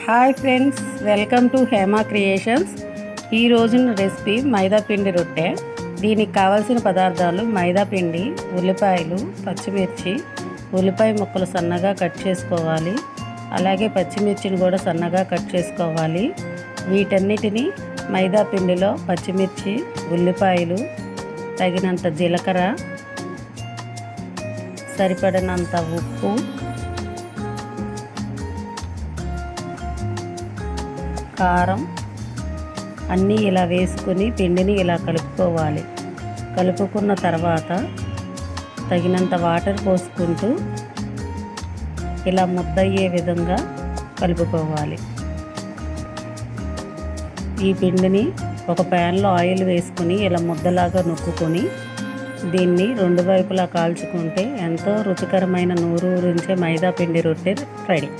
Hi friends, welcome to Hema creations. ఈ రోజున recipe మైదా పిండి రొట్టె. దీనికి కావాల్సిన పదార్థాలు మైదా పిండి, ఉల్లిపాయలు, పచ్చిమిర్చి, ఉల్లిపాయ ముక్కలు సన్నగా కట్ చేసుకోవాలి. అలాగే పచ్చిమిర్చిని కూడా సన్నగా కట్ చేసుకోవాలి. వీటన్నిటిని మైదా పిండిలో పచ్చిమిర్చి, ఉల్లిపాయలు, తగినంత జీలకర్ర, సరిపడినంత ఉప్పు, కారం అన్నీ ఇలా వేసుకుని పిండిని ఇలా కలుపుకోవాలి. కలుపుకున్న తర్వాత తగినంత వాటర్ పోసుకుంటూ ఇలా ముద్దయ్యే విధంగా కలుపుకోవాలి. ఈ పిండిని ఒక ప్యాన్లో ఆయిల్ వేసుకుని ఇలా ముద్దలాగా నొక్కుని దీన్ని రెండు వైపులా కాల్చుకుంటే ఎంతో రుచికరమైన నూరూరించే మైదా పిండి రొట్టె రెడీ.